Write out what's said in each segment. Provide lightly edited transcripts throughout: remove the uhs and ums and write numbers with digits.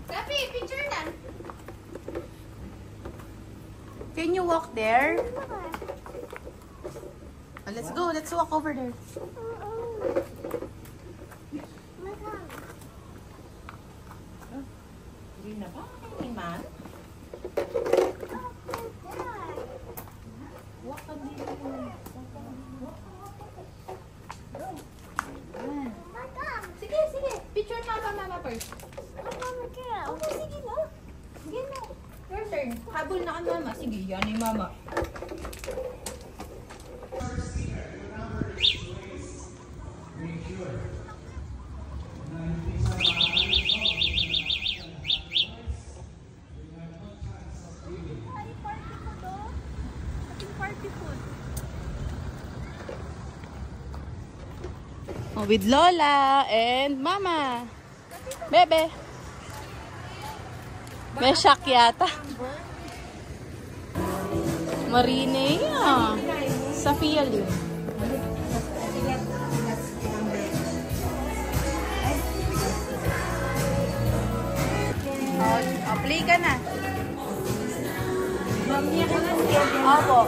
Tapi, picture na. Can you walk there? Oh, let's go. Let's walk over there. Hindi na ba? Ay, man. Walk on dito. Sige, sige. Picture mama first. Okay, sige na. Sige na. Your turn. Habol na ka mama. Sige, yan ay mama. Oh, with Lola and Mama. Bebe. May shock yata. Marine ah. Safia Lim. Oh, play ka na. Opo.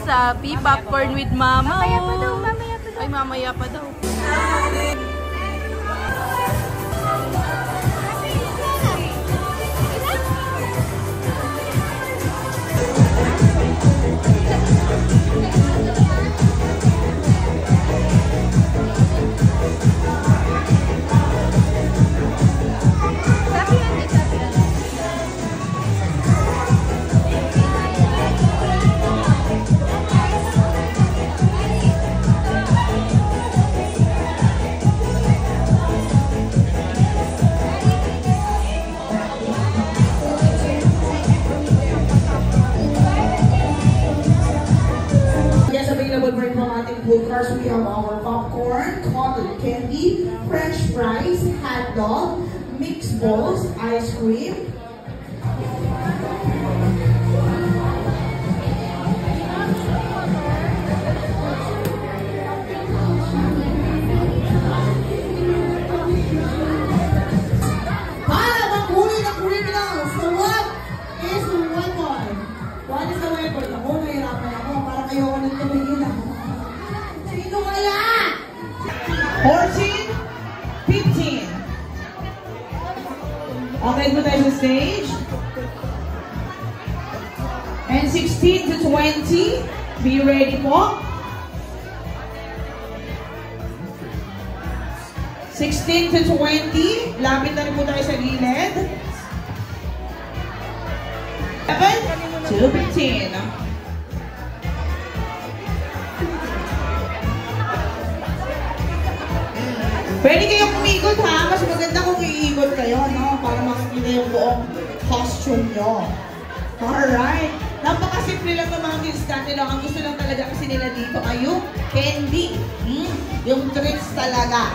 Sabi, popcorn with mama. Mamaya pa daw, mamaya pa daw. Ay, mamaya pa daw. Cars, we have our popcorn, cotton candy, French fries, hot dog, mixed balls, ice cream. Para maghuli ng criminals, so what is the weapon? What is the weapon? Ako, nahirapan ako. Para kayo ko nang tumingin ako. 14, 15. Okay, go tayo sa stage. And 16 to 20. Be ready po. 16 to 20. Lapit na rin po tayo sa gilid. 11 to 15. Pwede kayong umikot ha, mas maganda kung iikot kayo, no? Para makikita yung buong costume nyo. Alright. Napakasimple lang ng mga instant nila. Ang gusto lang talaga kasi nila dito ay yung candy. Yung treats talaga.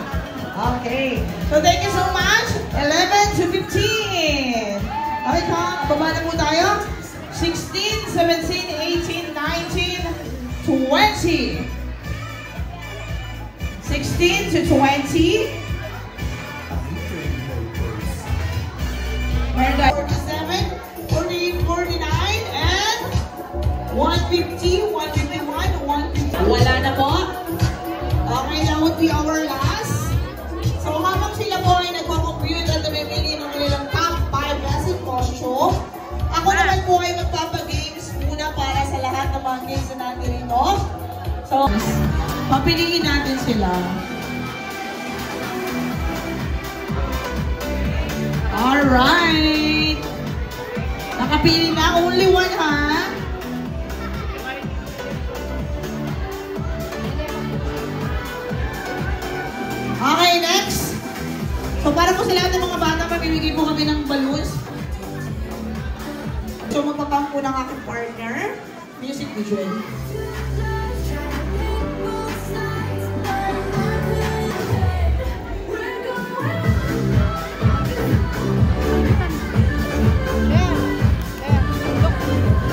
Okay. So thank you so much. 11 to 15. Okay, baba na po tayo. 16, 17, 18, 19, 20. 16 to 20. And 47, 48, 49, and 150, 151, 150. Wala na po. Okay, that would be our last. So habang sila po ay nagpa-compute at namimili ng kanilang top 5 basic costume, ako naman po ay magpapagames muna para sa lahat ng mga games na natin rito. So, papiliin natin sila. Alright! Pili na. Only one, ha? Okay, next. So, para po sa lahat ng mga bata, mamimigay po kami ng balloons. So, magpapang po ng aking partner. Music visual.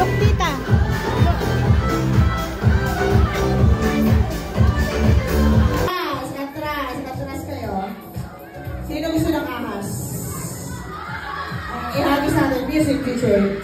Look, tita. Atras kayo. Sino gusto ng ahas? Ihagis natin. Music teacher.